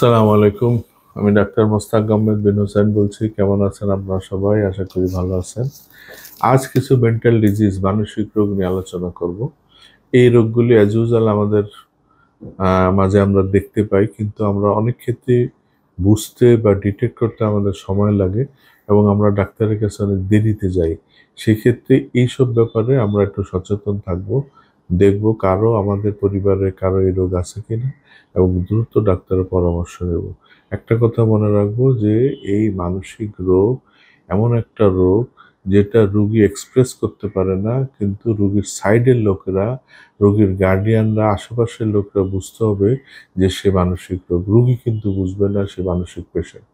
আসসালামু আলাইকুম। আমি ডাক্তার মোস্তাক আহমেদ বিন হোসেন বলছি। কেমন আছেন আপনারা সবাই? আশা করি ভালো আছেন। আজ কিছু মেন্টাল ডিজিজ, মানসিক রোগ নিয়ে আলোচনা করব। এই রোগগুলি অ্যাজ ইউজুয়াল আমাদের মাঝে আমরা দেখতে পাই, কিন্তু আমরা অনেক ক্ষেত্রে বুঝতে বা ডিটেক্ট করতে আমাদের সময় লাগে এবং আমরা ডাক্তারের কাছে অনেক দেরিতে যাই। সেক্ষেত্রে এইসব ব্যাপারে আমরা একটু সচেতন থাকব, দেখব আমাদের পরিবারে কারো এই রোগ আছে কিনা এবং দ্রুত ডাক্তারের পরামর্শ নেব। একটা কথা মনে রাখবো যে এই মানসিক রোগ এমন একটা রোগ যেটা রুগী এক্সপ্রেস করতে পারে না, কিন্তু রুগীর সাইডের লোকেরা, রোগীর গার্ডিয়ানরা, আশেপাশের লোকরা বুঝতে হবে যে সে মানসিক রোগ। রুগী কিন্তু বুঝবে না সে মানসিক পেশেন্ট।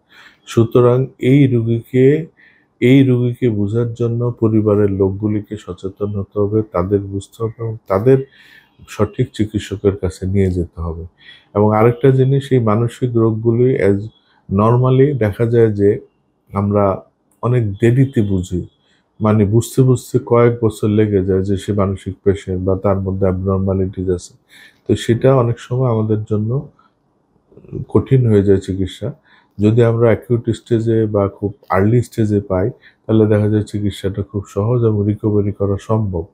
সুতরাং এই রুগীকে বোঝার জন্য পরিবারের লোকগুলিকে সচেতন হতে হবে, তাদের বুঝতে হবে এবং তাদের সঠিক চিকিৎসকের কাছে নিয়ে যেতে হবে। এবং আরেকটা জিনিস, এই মানসিক রোগগুলি নর্মালি দেখা যায় যে আমরা অনেক দেরিতে বুঝি, মানে বুঝতে বুঝতে কয়েক বছর লেগে যায় যে সে মানসিক পেশেন্ট বা তার মধ্যে অ্যাবনর্মালিটিস আছে। তো সেটা অনেক সময় আমাদের জন্য কঠিন হয়ে যায় চিকিৎসা। যদি আমরা অ্যাকিউট স্টেজে বা খুব আর্লি স্টেজে পাই, তাহলে দেখা যায় চিকিৎসাটা খুব সহজ এবং রিকভারি করা সম্ভব।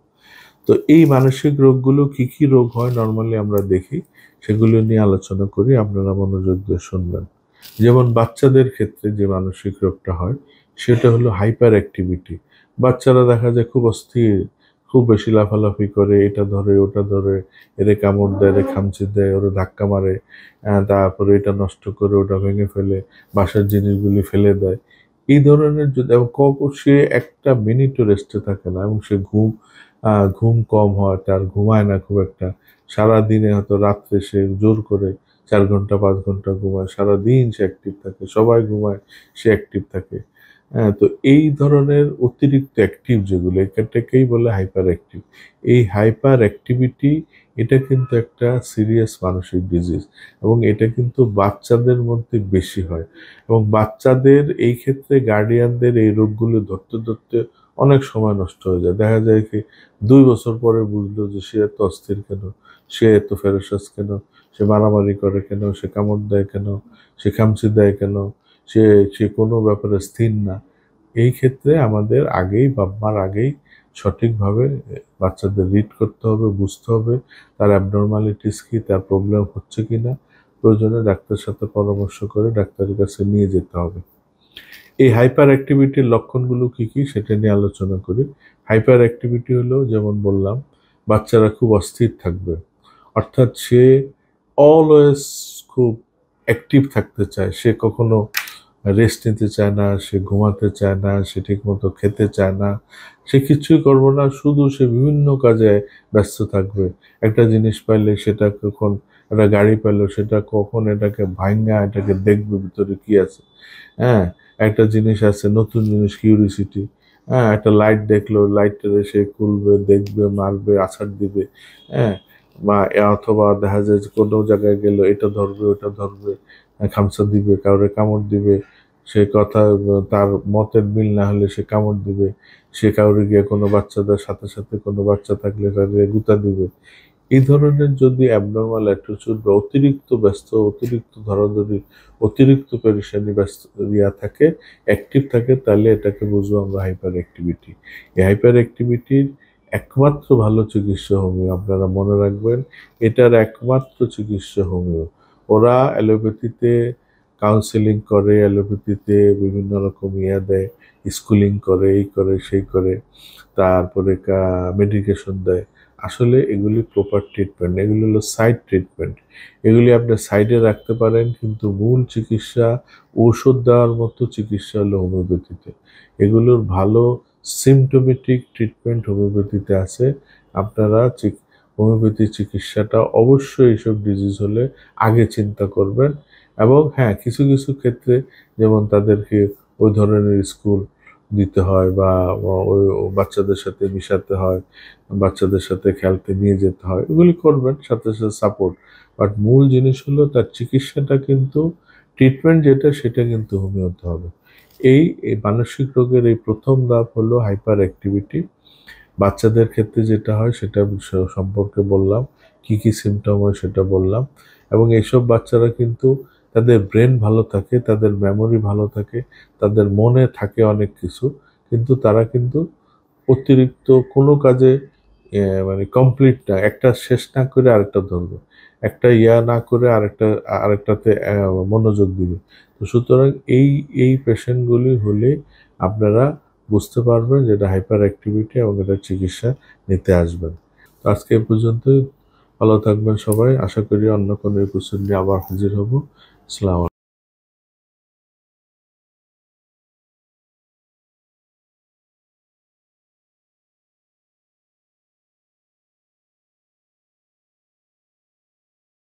তো এই মানসিক রোগগুলো কি কি রোগ হয় নরমালি আমরা দেখি, সেগুলো নিয়ে আলোচনা করি, আপনারা মনোযোগ দিয়ে শুনবেন। যেমন বাচ্চাদের ক্ষেত্রে যে মানসিক রোগটা হয় সেটা হলো হাইপার অ্যাক্টিভিটি। বাচ্চারা দেখা যায় খুব অস্থির, খুব বেশি লাফালাফি করে, এটা ধরে ওটা ধরে, এরে কামড় দেয়, এরে খামচি দেয়, ওরে ধাক্কা মারে, তারপরে এটা নষ্ট করে ওটা ভেঙে ফেলে, বাসার জিনিসগুলি ফেলে দেয়। এই ধরনের যদি, এবং সে একটা মিনিটও রেস্টে থাকে না, এবং সে ঘুম কম হয়, তার ঘুমায় না খুব একটা। সারাদিনে হয়তো রাত্রে সে জোর করে 4 ঘন্টা 5 ঘন্টা ঘুমায়, সারাদিন সে অ্যাক্টিভ থাকে, সবাই ঘুমায়, সে অ্যাক্টিভ থাকে। হ্যাঁ, তো এই ধরনের অতিরিক্ত অ্যাক্টিভ যেগুলো, এটাকেই বলে হাইপার অ্যাক্টিভ। এই হাইপার অ্যাক্টিভিটি, এটা কিন্তু একটা সিরিয়াস মানসিক ডিজিজ এবং এটা কিন্তু বাচ্চাদের মধ্যে বেশি হয়। এবং বাচ্চাদের এই ক্ষেত্রে গার্ডিয়ানদের এই রোগগুলো ধরতে ধরতে অনেক সময় নষ্ট হয়ে যায়। দেখা যায় কি 2 বছর পরে বুঝলো যে সে এত অস্থির কেন, সে এত ফেরোসাস কেন, সে মারামারি করে কেন, সে কামড় দেয় কেন, সে খামচি দেয় কেন, সে সে কোনো ব্যাপারে স্থির না। এই ক্ষেত্রে আমাদের আগেই, বাবা-মার আগেই সঠিকভাবে বাচ্চাদের রিড করতে হবে, বুঝতে হবে তার অ্যাবনর্মালিটিস কি, তার প্রবলেম হচ্ছে কিনা। প্রয়োজনে ডাক্তারের সাথে পরামর্শ করে ডাক্তারের কাছে নিয়ে যেতে হবে। এই হাইপার অ্যাক্টিভিটির লক্ষণগুলো কি কি সেটা নিয়ে আলোচনা করি। হাইপার অ্যাক্টিভিটি হলো, যেমন বললাম, বাচ্চারা খুব অস্থির থাকবে, অর্থাৎ সে অলওয়েজ খুব অ্যাক্টিভ থাকতে চায়, সে কখনো রেস্ট নিতে চায় না, সে ঘুমাতে চায় না, সে ঠিকমতো খেতে চায় না, সে কিছুই করবো না, শুধু সে বিভিন্ন কাজে ব্যস্ত থাকবে। একটা জিনিস পাইলে সেটা কখন, একটা গাড়ি পাইলো সেটা কখন এটাকে ভাঙা, এটাকে দেখবে ভিতরে কি আছে। হ্যাঁ, একটা জিনিস আছে, নতুন জিনিস, কিউরিসিটি। হ্যাঁ, একটা লাইট দেখলো, লাইটটা সে খুলবে, দেখবে, মারবে, আছাড় দিবে। হ্যাঁ, বা অথবা দেখা যায় যে কোনো জায়গায় গেল, এটা ধরবে ওটা ধরবে, খামচা দিবে, কাউরে কামড় দিবে, সে কথা তার মতের মিল না হলে সে কামড় দিবে, সে কাউরে গিয়ে কোনো বাচ্চাদের সাথে সাথে কোনো বাচ্চা থাকলে তাদের গুঁতা দিবে। এই ধরনের যদি অ্যাবনর্মাল অ্যাটিটিউড বা অতিরিক্ত ব্যস্ত, অতিরিক্ত ধরাধরি, অতিরিক্ত পেরেশানি, ব্যস্ত থাকে, অ্যাক্টিভ থাকে, তাহলে এটাকে বুঝবো আমরা হাইপার অ্যাক্টিভিটি। এই হাইপার অ্যাক্টিভিটির একমাত্র ভালো চিকিৎসা হোমিও, আপনারা মনে রাখবেন, এটার একমাত্র চিকিৎসা হোমিও। ওরা অ্যালোপ্যাথিতে কাউন্সেলিং করে, অ্যালোপ্যাথিতে বিভিন্ন রকম দেয়, স্কুলিং করে, এই করে সেই করে, তারপরে মেডিকেশন দেয়। আসলে এগুলি প্রপার ট্রিটমেন্ট, এগুলি হলো সাইড ট্রিটমেন্ট। এগুলি আপনি সাইডে রাখতে পারেন, কিন্তু মূল চিকিৎসা, ঔষধ দেওয়ার মতো চিকিৎসা হলো হোমিওপ্যাথিতে। এগুলোর ভালো সিমটোমেটিক ট্রিটমেন্ট হোমিওপ্যাথিতে আছে। আপনারা হোমিওপ্যাথি চিকিৎসাটা অবশ্যই এইসব ডিজিজ হলে আগে চিন্তা করবেন। এবং হ্যাঁ, কিছু কিছু ক্ষেত্রে, যেমন তাদেরকে ওই ধরনের স্কুল দিতে হয় বা ওই বাচ্চাদের সাথে মিশাতে হয়, বাচ্চাদের সাথে খেলতে নিয়ে যেতে হয়, এগুলি করবেন, সাথে সাথে সাপোর্ট। বাট মূল জিনিস হলো তার চিকিৎসাটা কিন্তু, ট্রিটমেন্ট যেটা সেটা কিন্তু হোমিওতে হবে। এই এই মানসিক রোগের এই প্রথম ধাপ হলো হাইপার অ্যাক্টিভিটি। বাচ্চাদের ক্ষেত্রে যেটা হয় সেটা সম্পর্কে বললাম, কি কি সিমটম হয় সেটা বললাম। এবং এইসব বাচ্চারা কিন্তু তাদের ব্রেন ভালো থাকে, তাদের মেমোরি ভালো থাকে, তাদের মনে থাকে অনেক কিছু, কিন্তু তারা কিন্তু অতিরিক্ত কোনো কাজে মানে কমপ্লিট না, একটা শেষ না করে আরেকটা ধরবে, একটা না করে আরেকটাতে মনোযোগ দিবে। তো সুতরাং এই পেশেন্টগুলি হলে আপনারা বুঝতে পারবেন যে এটা হাইপার অ্যাক্টিভিটি এবং এটা চিকিৎসা নিতে আসবেন। তো আজকে এই পর্যন্তই। ভালো থাকবেন সবাই। আশা করি অন্য কোনো এপিসোড নিয়ে আবার হাজির হব। আসসালামু আলাইকুম।